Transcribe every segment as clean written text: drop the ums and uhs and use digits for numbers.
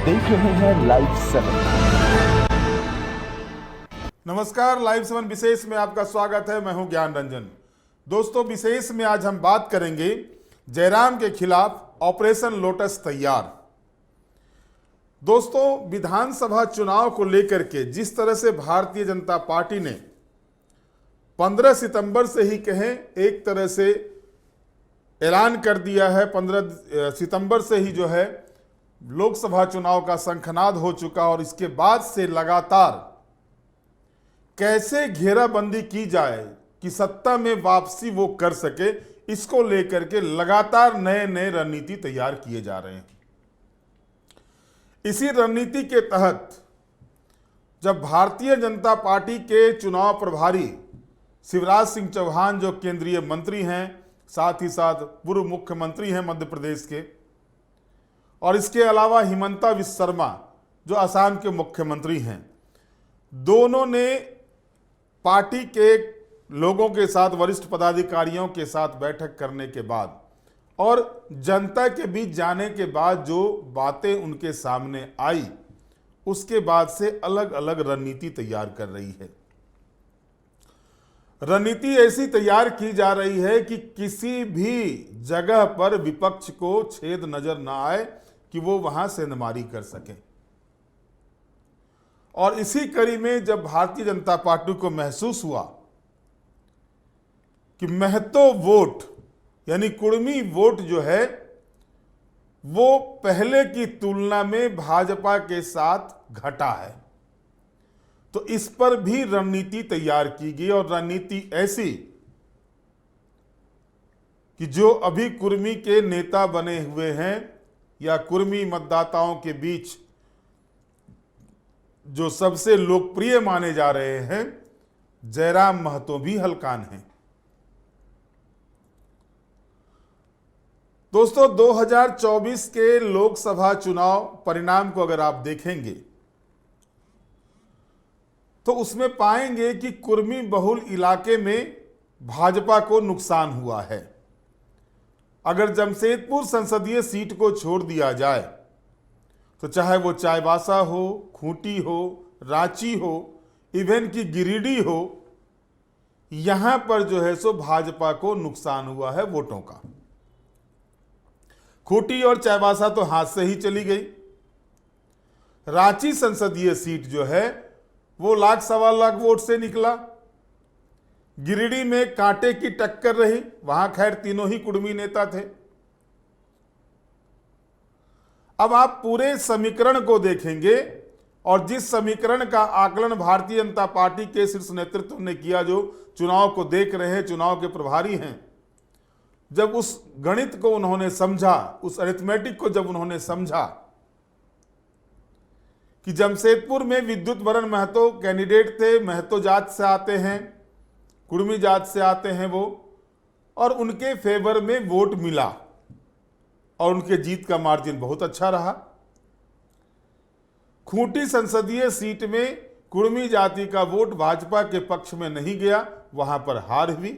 देख रहे हैं लाइव 7। नमस्कार, लाइव 7 विशेष में आपका स्वागत है। मैं हूं ज्ञान रंजन। दोस्तों, विशेष में आज हम बात करेंगे जयराम के खिलाफ ऑपरेशन लोटस तैयार। दोस्तों, विधानसभा चुनाव को लेकर के जिस तरह से भारतीय जनता पार्टी ने 15 सितंबर से ही कहें एक तरह से ऐलान कर दिया है, 15 सितंबर से ही जो है लोकसभा चुनाव का शंखनाद हो चुका और इसके बाद से लगातार कैसे घेराबंदी की जाए कि सत्ता में वापसी वो कर सके, इसको लेकर के लगातार नए नए रणनीति तैयार किए जा रहे हैं। इसी रणनीति के तहत जब भारतीय जनता पार्टी के चुनाव प्रभारी शिवराज सिंह चौहान, जो केंद्रीय मंत्री हैं, साथ ही साथ पूर्व मुख्यमंत्री हैं मध्य प्रदेश के, और इसके अलावा हिमंता विश्व शर्मा जो असम के मुख्यमंत्री हैं, दोनों ने पार्टी के लोगों के साथ, वरिष्ठ पदाधिकारियों के साथ बैठक करने के बाद और जनता के बीच जाने के बाद जो बातें उनके सामने आई, उसके बाद से अलग अलग रणनीति तैयार कर रही है। रणनीति ऐसी तैयार की जा रही है कि किसी भी जगह पर विपक्ष को छेद नजर ना आए कि वो वहां सेंधमारी कर सके। और इसी कड़ी में जब भारतीय जनता पार्टी को महसूस हुआ कि महतो वोट यानी कुर्मी वोट जो है वो पहले की तुलना में भाजपा के साथ घटा है, तो इस पर भी रणनीति तैयार की गई। और रणनीति ऐसी कि जो अभी कुर्मी के नेता बने हुए हैं या कुर्मी मतदाताओं के बीच जो सबसे लोकप्रिय माने जा रहे हैं, जयराम महतो भी हलकान हैं। दोस्तों, 2024 के लोकसभा चुनाव परिणाम को अगर आप देखेंगे तो उसमें पाएंगे कि कुर्मी बहुल इलाके में भाजपा को नुकसान हुआ है। अगर जमशेदपुर संसदीय सीट को छोड़ दिया जाए तो चाहे वो चाईबासा हो, खूंटी हो, रांची हो, इवन की गिरिडीह हो, यहां पर जो है सो भाजपा को नुकसान हुआ है वोटों का। खूंटी और चाईबासा तो हाथ से ही चली गई। रांची संसदीय सीट जो है वो 1 सवा लाख वोट से निकला। गिरिडीह में कांटे की टक्कर रही, वहां खैर तीनों ही कुर्मी नेता थे। अब आप पूरे समीकरण को देखेंगे और जिस समीकरण का आकलन भारतीय जनता पार्टी के शीर्ष नेतृत्व ने किया, जो चुनाव को देख रहे हैं, चुनाव के प्रभारी हैं, जब उस गणित को उन्होंने समझा, उस अरिथमेटिक को जब उन्होंने समझा कि जमशेदपुर में विद्युत वरण महतो कैंडिडेट थे, महतो जात से आते हैं, कुर्मी जात से आते हैं वो, और उनके फेवर में वोट मिला और उनके जीत का मार्जिन बहुत अच्छा रहा। खूंटी संसदीय सीट में कुर्मी जाति का वोट भाजपा के पक्ष में नहीं गया, वहां पर हार हुई।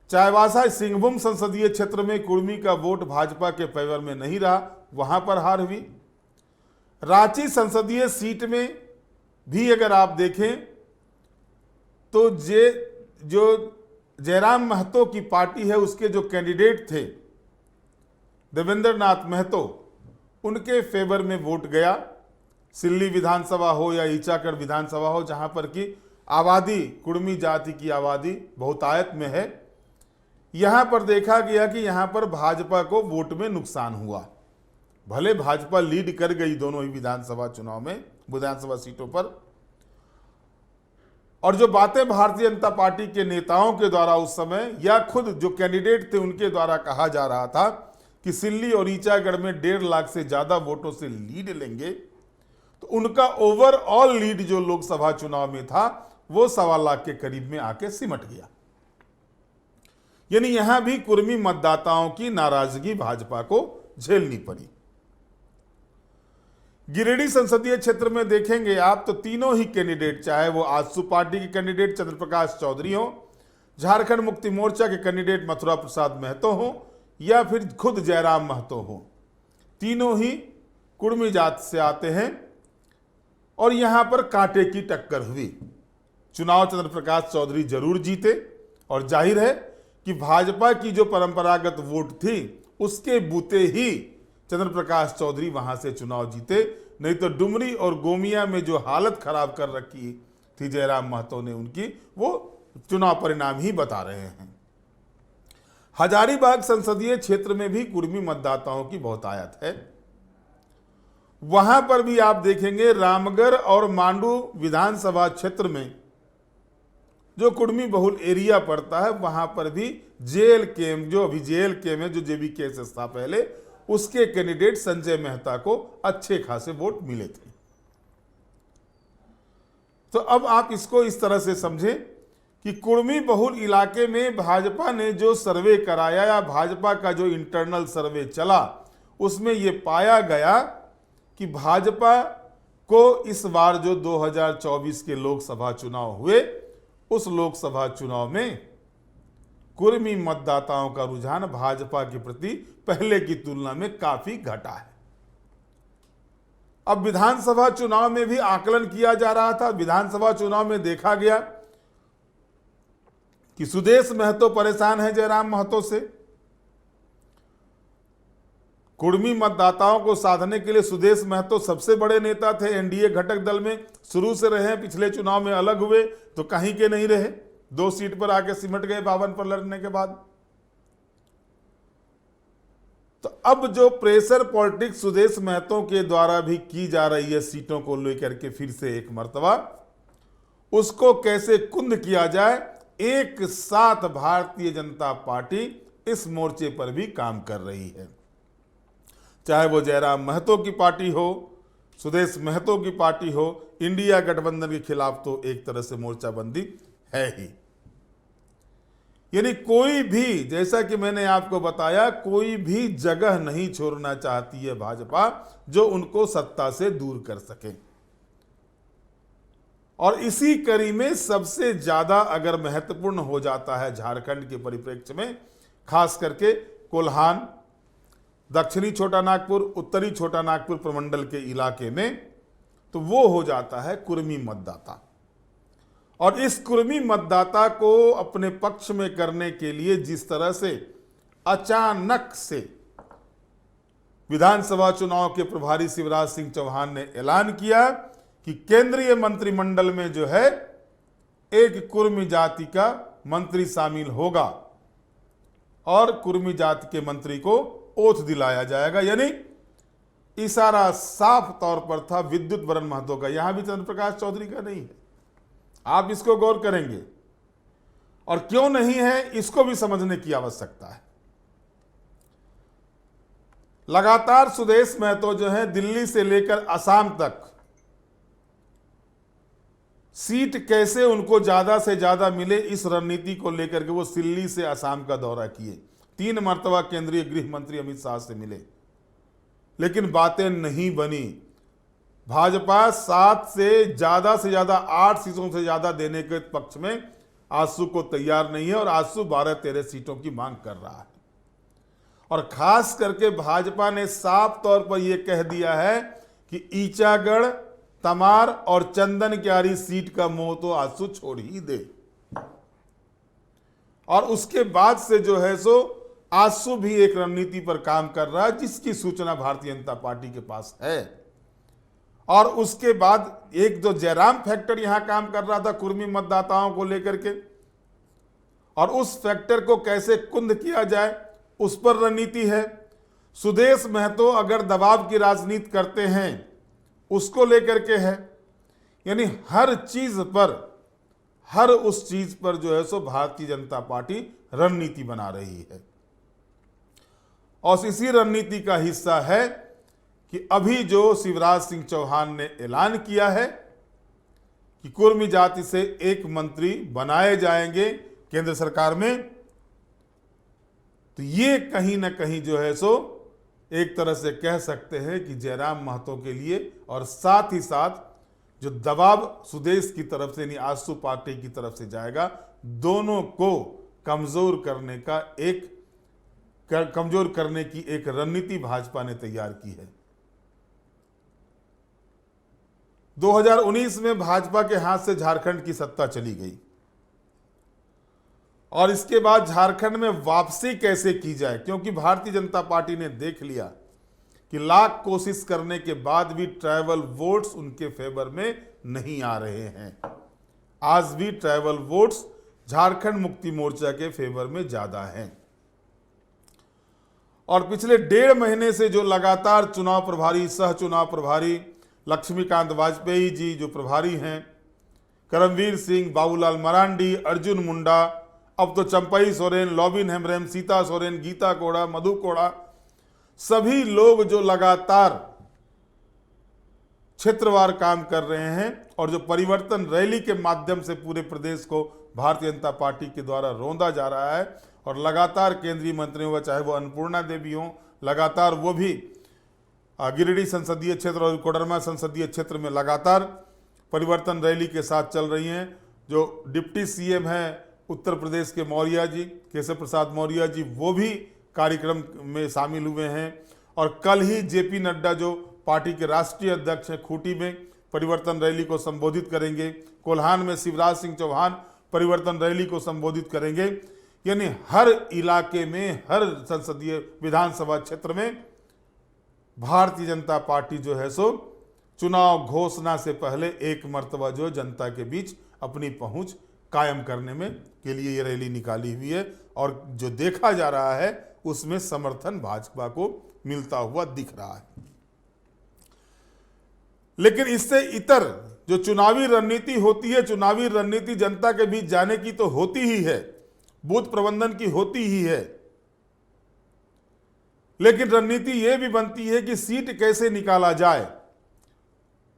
चाईबासा सिंहभूम संसदीय क्षेत्र में कुर्मी का वोट भाजपा के फेवर में नहीं रहा, वहां पर हार हुई। रांची संसदीय सीट में भी अगर आप देखें तो जो जयराम महतो की पार्टी है, उसके जो कैंडिडेट थे देवेंद्र नाथ महतो, उनके फेवर में वोट गया। सिल्ली विधानसभा हो या ईचागढ़ विधानसभा हो, जहां पर की आबादी, कुर्मी जाति की आबादी बहुतायत में है, यहां पर देखा गया कि यहां पर भाजपा को वोट में नुकसान हुआ। भले भाजपा लीड कर गई दोनों ही विधानसभा चुनाव में, विधानसभा सीटों पर, और जो बातें भारतीय जनता पार्टी के नेताओं के द्वारा उस समय या खुद जो कैंडिडेट थे उनके द्वारा कहा जा रहा था कि सिल्ली और ईचागढ़ में 1.5 लाख से ज्यादा वोटों से लीड लेंगे, तो उनका ओवरऑल लीड जो लोकसभा चुनाव में था वो 1.25 लाख के करीब में आके सिमट गया। यानी यहां भी कुर्मी मतदाताओं की नाराजगी भाजपा को झेलनी पड़ी। गिरिडीह संसदीय क्षेत्र में देखेंगे आप तो तीनों ही कैंडिडेट, चाहे वो आजसू पार्टी के कैंडिडेट चंद्रप्रकाश चौधरी हो, झारखंड मुक्ति मोर्चा के कैंडिडेट मथुरा प्रसाद महतो हो या फिर खुद जयराम महतो हो, तीनों ही कुर्मी जात से आते हैं और यहां पर कांटे की टक्कर हुई। चुनाव चंद्र प्रकाश चौधरी जरूर जीते और जाहिर है कि भाजपा की जो परंपरागत वोट थी उसके बूते ही चंद्र प्रकाश चौधरी वहां से चुनाव जीते, नहीं तो डुमरी और गोमिया में जो हालत खराब कर रखी थी जयराम महतो ने उनकी, वो चुनाव परिणाम ही बता रहे हैं। हजारीबाग संसदीय क्षेत्र में भी कुर्मी मतदाताओं की बहुतायत है। वहां पर भी आप देखेंगे रामगढ़ और मांडू विधानसभा क्षेत्र में जो कुर्मी बहुल एरिया पड़ता है, वहां पर भी JLK जो अभी JLK में जो JBKSS था पहले, उसके कैंडिडेट संजय मेहता को अच्छे खासे वोट मिले थे। तो अब आप इसको इस तरह से समझें कि कुर्मी बहुल इलाके में भाजपा ने जो सर्वे कराया या भाजपा का जो इंटरनल सर्वे चला, उसमें यह पाया गया कि भाजपा को इस बार जो 2024 के लोकसभा चुनाव हुए, उस लोकसभा चुनाव में कुर्मी मतदाताओं का रुझान भाजपा के प्रति पहले की तुलना में काफी घटा है। अब विधानसभा चुनाव में भी आकलन किया जा रहा था। विधानसभा चुनाव में देखा गया कि सुदेश महतो परेशान है जयराम महतो से। कुर्मी मतदाताओं को साधने के लिए सुदेश महतो सबसे बड़े नेता थे, एनडीए घटक दल में शुरू से रहे, पिछले चुनाव में अलग हुए तो कहीं के नहीं रहे, 2 सीट पर आके सिमट गए 52 पर लड़ने के बाद। तो अब जो प्रेशर पॉलिटिक्स सुदेश महतो के द्वारा भी की जा रही है सीटों को लेकर के फिर से एक मर्तबा, उसको कैसे कुंद किया जाए, एक साथ भारतीय जनता पार्टी इस मोर्चे पर भी काम कर रही है। चाहे वो जयराम महतो की पार्टी हो, सुदेश महतो की पार्टी हो, इंडिया गठबंधन के खिलाफ तो एक तरह से मोर्चाबंदी है ही। यानी कोई भी, जैसा कि मैंने आपको बताया, कोई भी जगह नहीं छोड़ना चाहती है भाजपा जो उनको सत्ता से दूर कर सके। और इसी कड़ी में सबसे ज्यादा अगर महत्वपूर्ण हो जाता है झारखंड के परिप्रेक्ष्य में, खास करके कोल्हान, दक्षिणी छोटा नागपुर, उत्तरी छोटा नागपुर प्रमंडल के इलाके में, तो वो हो जाता है कुर्मी मतदाता। और इस कुर्मी मतदाता को अपने पक्ष में करने के लिए जिस तरह से अचानक से विधानसभा चुनाव के प्रभारी शिवराज सिंह चौहान ने ऐलान किया कि केंद्रीय मंत्रिमंडल में जो है एक कुर्मी जाति का मंत्री शामिल होगा और कुर्मी जाति के मंत्री को ओथ दिलाया जाएगा। यानी इशारा साफ तौर पर था विद्युत वरण महतो का, यहां भी चंद्र प्रकाश चौधरी का नहीं है। आप इसको गौर करेंगे और क्यों नहीं है इसको भी समझने की आवश्यकता है। लगातार सुदेश महतो जो है दिल्ली से लेकर असम तक सीट कैसे उनको ज्यादा से ज्यादा मिले, इस रणनीति को लेकर के वो दिल्ली से असम का दौरा किए, 3 मर्तबा केंद्रीय गृह मंत्री अमित शाह से मिले, लेकिन बातें नहीं बनी। भाजपा 7 से ज्यादा 8 सीटों से ज्यादा देने के पक्ष में आजसू को तैयार नहीं है और आजसू 12-13 सीटों की मांग कर रहा है। और खास करके भाजपा ने साफ तौर पर यह कह दिया है कि ईचागढ़, तमार और चंदन क्यारी सीट का मोह तो आजसू छोड़ ही दे। और उसके बाद से जो है सो आजसू भी एक रणनीति पर काम कर रहा है जिसकी सूचना भारतीय जनता पार्टी के पास है। और उसके बाद एक जो जयराम फैक्टर यहां काम कर रहा था कुर्मी मतदाताओं को लेकर के, और उस फैक्टर को कैसे कुंद किया जाए उस पर रणनीति है। सुदेश महतो अगर दबाव की राजनीति करते हैं उसको लेकर के है। यानी हर चीज पर, हर उस चीज पर जो है सो भारतीय जनता पार्टी रणनीति बना रही है। और इसी रणनीति का हिस्सा है कि अभी जो शिवराज सिंह चौहान ने ऐलान किया है कि कुर्मी जाति से एक मंत्री बनाए जाएंगे केंद्र सरकार में, तो ये कहीं ना कहीं जो है सो एक तरह से कह सकते हैं कि जयराम महतो के लिए और साथ ही साथ जो दबाव सुदेश की तरफ से यानी आजसू पार्टी की तरफ से जाएगा, दोनों को कमजोर करने की एक रणनीति भाजपा ने तैयार की है। 2019 में भाजपा के हाथ से झारखंड की सत्ता चली गई और इसके बाद झारखंड में वापसी कैसे की जाए, क्योंकि भारतीय जनता पार्टी ने देख लिया कि लाख कोशिश करने के बाद भी ट्राइबल वोट्स उनके फेवर में नहीं आ रहे हैं। आज भी ट्राइबल वोट्स झारखंड मुक्ति मोर्चा के फेवर में ज्यादा हैं और पिछले 1.5 महीने से जो लगातार चुनाव प्रभारी, सह चुनाव प्रभारी लक्ष्मीकांत वाजपेयी जी जो प्रभारी हैं, करमवीर सिंह, बाबूलाल मरांडी, अर्जुन मुंडा, अब तो चंपई सोरेन, लॉबिन हेम्ब्रेम, सीता सोरेन, गीता कोड़ा, मधु कोड़ा, सभी लोग जो लगातार क्षेत्रवार काम कर रहे हैं और जो परिवर्तन रैली के माध्यम से पूरे प्रदेश को भारतीय जनता पार्टी के द्वारा रौंदा जा रहा है और लगातार केंद्रीय मंत्री हो, चाहे वो अन्नपूर्णा देवी हो, लगातार वो भी गिरिडीह संसदीय क्षेत्र और कोडरमा संसदीय क्षेत्र में लगातार परिवर्तन रैली के साथ चल रही हैं। जो डिप्टी सीएम हैं उत्तर प्रदेश के मौर्य जी, केशव प्रसाद मौर्य जी, वो भी कार्यक्रम में शामिल हुए हैं और कल ही जेपी नड्डा जो पार्टी के राष्ट्रीय अध्यक्ष हैं, खूंटी में परिवर्तन रैली को संबोधित करेंगे। कोल्हान में शिवराज सिंह चौहान परिवर्तन रैली को संबोधित करेंगे। यानी हर इलाके में, हर संसदीय विधानसभा क्षेत्र में भारतीय जनता पार्टी जो है सो चुनाव घोषणा से पहले एक मर्तबा जो जनता के बीच अपनी पहुंच कायम करने में के लिए ये रैली निकाली हुई है और जो देखा जा रहा है उसमें समर्थन भाजपा को मिलता हुआ दिख रहा है। लेकिन इससे इतर जो चुनावी रणनीति होती है, चुनावी रणनीति जनता के बीच जाने की तो होती ही है, बूथ प्रबंधन की होती ही है, लेकिन रणनीति यह भी बनती है कि सीट कैसे निकाला जाए।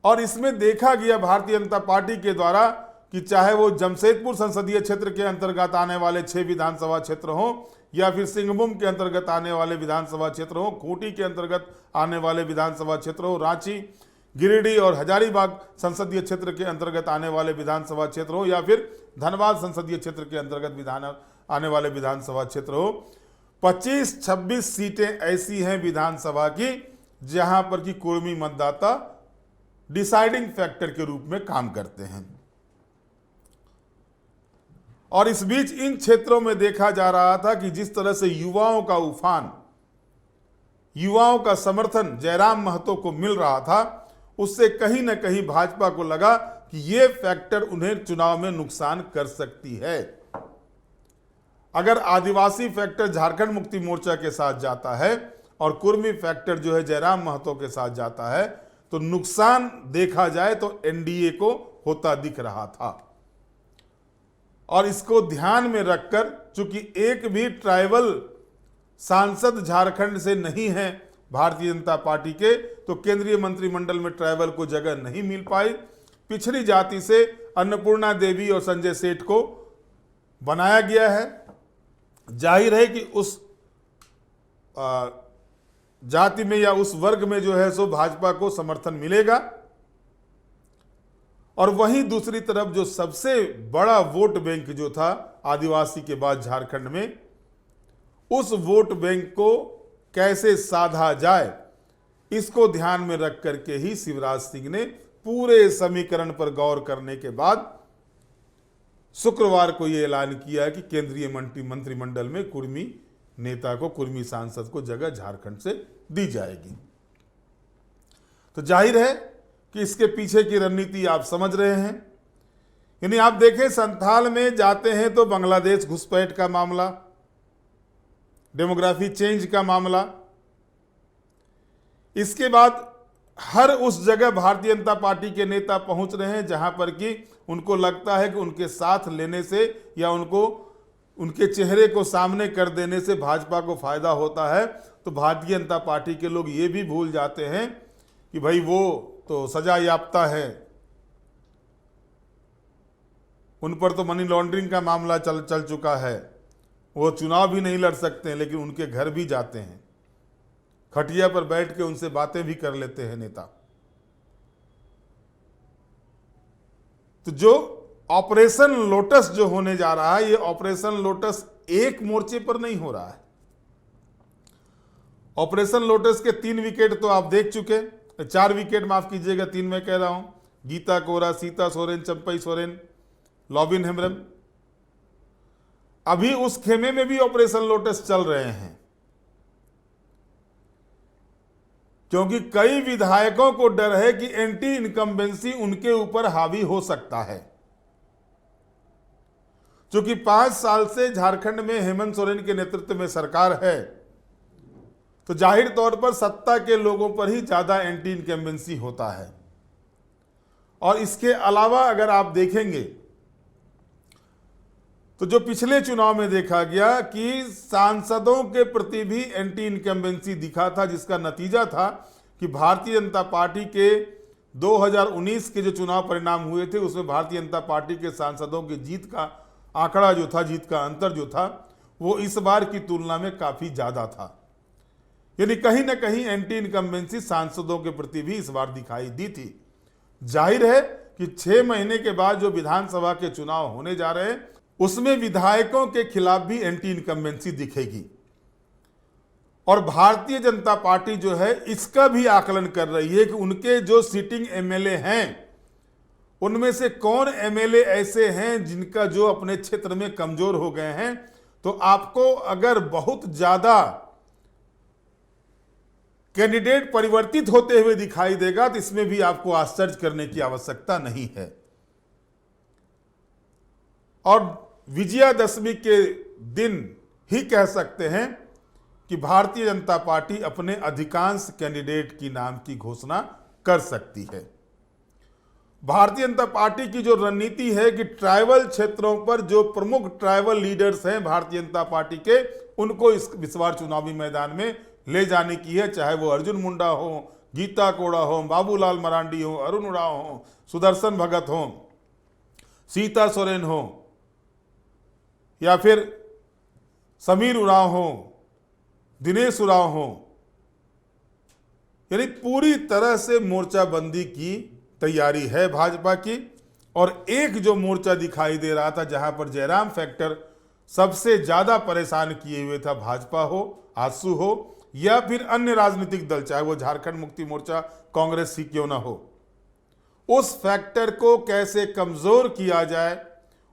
और इसमें देखा गया भारतीय जनता पार्टी के द्वारा कि चाहे वो जमशेदपुर संसदीय क्षेत्र के अंतर्गत आने वाले 6 विधानसभा क्षेत्र हों या फिर सिंहभूम के अंतर्गत आने वाले विधानसभा क्षेत्र हों, खूंटी के अंतर्गत आने वाले विधानसभा क्षेत्र हों, रांची, गिरिडीह और हजारीबाग संसदीय क्षेत्र के अंतर्गत आने वाले विधानसभा क्षेत्र हो या फिर धनबाद संसदीय क्षेत्र के अंतर्गत आने वाले विधानसभा क्षेत्र हो, 25-26 सीटें ऐसी हैं विधानसभा की जहां पर कि कुर्मी मतदाता डिसाइडिंग फैक्टर के रूप में काम करते हैं। और इस बीच इन क्षेत्रों में देखा जा रहा था कि जिस तरह से युवाओं का उफान, युवाओं का समर्थन जयराम महतो को मिल रहा था, उससे कहीं ना कहीं भाजपा को लगा कि यह फैक्टर उन्हें चुनाव में नुकसान कर सकती है। अगर आदिवासी फैक्टर झारखंड मुक्ति मोर्चा के साथ जाता है और कुर्मी फैक्टर जो है जयराम महतो के साथ जाता है तो नुकसान देखा जाए तो एनडीए को होता दिख रहा था। और इसको ध्यान में रखकर, चूंकि एक भी ट्राइबल सांसद झारखंड से नहीं है भारतीय जनता पार्टी के, तो केंद्रीय मंत्रिमंडल में ट्राइबल को जगह नहीं मिल पाई। पिछड़ी जाति से अन्नपूर्णा देवी और संजय सेठ को बनाया गया है। जाहिर है कि उस जाति में या उस वर्ग में जो है सो भाजपा को समर्थन मिलेगा। और वहीं दूसरी तरफ जो सबसे बड़ा वोट बैंक जो था आदिवासी के बाद झारखंड में, उस वोट बैंक को कैसे साधा जाए, इसको ध्यान में रख करके ही शिवराज सिंह ने पूरे समीकरण पर गौर करने के बाद शुक्रवार को यह ऐलान किया कि केंद्रीय मंत्रिमंडल में कुर्मी नेता को, कुर्मी सांसद को जगह झारखंड से दी जाएगी। तो जाहिर है कि इसके पीछे की रणनीति आप समझ रहे हैं। यानी आप देखें, संथाल में जाते हैं तो बांग्लादेश घुसपैठ का मामला, डेमोग्राफी चेंज का मामला, इसके बाद हर उस जगह भारतीय जनता पार्टी के नेता पहुंच रहे हैं जहां पर कि उनको लगता है कि उनके साथ लेने से या उनको उनके चेहरे को सामने कर देने से भाजपा को फायदा होता है। तो भारतीय जनता पार्टी के लोग ये भी भूल जाते हैं कि भाई वो तो सजा याफ्ता है, उन पर तो मनी लॉन्ड्रिंग का मामला चल चुका है, वो चुनाव भी नहीं लड़ सकते हैं, लेकिन उनके घर भी जाते हैं, खटिया पर बैठ के उनसे बातें भी कर लेते हैं नेता। तो जो ऑपरेशन लोटस जो होने जा रहा है, ये ऑपरेशन लोटस एक मोर्चे पर नहीं हो रहा है। ऑपरेशन लोटस के 3 विकेट तो आप देख चुके, 4 विकेट माफ कीजिएगा, 3 मैं कह रहा हूं। गीता कोरा, सीता सोरेन, चंपई सोरेन, लॉबिन हेम्ब्रम। अभी उस खेमे में भी ऑपरेशन लोटस चल रहे हैं, क्योंकि कई विधायकों को डर है कि एंटी इनकम्बेंसी उनके ऊपर हावी हो सकता है। क्योंकि 5 साल से झारखंड में हेमंत सोरेन के नेतृत्व में सरकार है, तो जाहिर तौर पर सत्ता के लोगों पर ही ज्यादा एंटी इनकम्बेंसी होता है। और इसके अलावा अगर आप देखेंगे तो जो पिछले चुनाव में देखा गया कि सांसदों के प्रति भी एंटी इनकम्बेंसी दिखा था, जिसका नतीजा था कि भारतीय जनता पार्टी के 2019 के जो चुनाव परिणाम हुए थे उसमें भारतीय जनता पार्टी के सांसदों की जीत का आंकड़ा जो था, जीत का अंतर जो था, वो इस बार की तुलना में काफी ज्यादा था। यानी कहीं ना कहीं एंटी इनकम्बेंसी सांसदों के प्रति भी इस बार दिखाई दी थी। जाहिर है कि 6 महीने के बाद जो विधानसभा के चुनाव होने जा रहे हैं उसमें विधायकों के खिलाफ भी एंटी इनकम्बेंसी दिखेगी। और भारतीय जनता पार्टी जो है इसका भी आकलन कर रही है कि उनके जो सिटिंग एमएलए हैं उनमें से कौन एमएलए ऐसे हैं जिनका जो अपने क्षेत्र में कमजोर हो गए हैं। तो आपको अगर बहुत ज्यादा कैंडिडेट परिवर्तित होते हुए दिखाई देगा तो इसमें भी आपको आश्चर्य करने की आवश्यकता नहीं है। और विजयादशमी के दिन ही कह सकते हैं कि भारतीय जनता पार्टी अपने अधिकांश कैंडिडेट की नाम की घोषणा कर सकती है। भारतीय जनता पार्टी की जो रणनीति है कि ट्राइबल क्षेत्रों पर जो प्रमुख ट्राइबल लीडर्स हैं भारतीय जनता पार्टी के, उनको इस बार चुनावी मैदान में ले जाने की है, चाहे वो अर्जुन मुंडा हो, गीता कोड़ा हो, बाबूलाल मरांडी हो, अरुण उरांव हो, सुदर्शन भगत हो, सीता सोरेन हो या फिर समीर उरांव हो, दिनेश उरांव हो। यानी पूरी तरह से मोर्चाबंदी की तैयारी है भाजपा की। और एक जो मोर्चा दिखाई दे रहा था जहां पर जयराम फैक्टर सबसे ज्यादा परेशान किए हुए था, भाजपा हो, आजसू हो या फिर अन्य राजनीतिक दल, चाहे वो झारखंड मुक्ति मोर्चा, कांग्रेस ही क्यों ना हो, उस फैक्टर को कैसे कमजोर किया जाए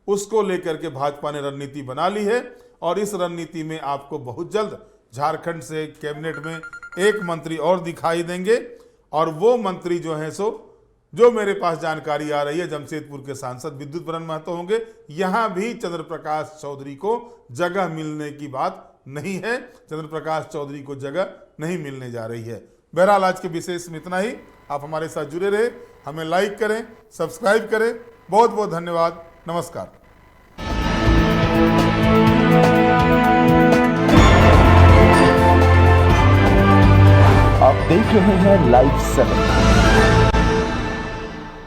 उसको लेकर के भाजपा ने रणनीति बना ली है। और इस रणनीति में आपको बहुत जल्द झारखंड से कैबिनेट में एक मंत्री और दिखाई देंगे। और वो मंत्री जो हैं सो, जो मेरे पास जानकारी आ रही है, जमशेदपुर के सांसद विद्युत बरन महतो होंगे। यहां भी चंद्र प्रकाश चौधरी को जगह मिलने की बात नहीं है, चंद्र प्रकाश चौधरी को जगह नहीं मिलने जा रही है। बहरहाल आज के विशेष में इतना ही। आप हमारे साथ जुड़े रहे, हमें लाइक करें, सब्सक्राइब करें। बहुत बहुत धन्यवाद। नमस्कार। आप देख रहे हैं लाइव 7।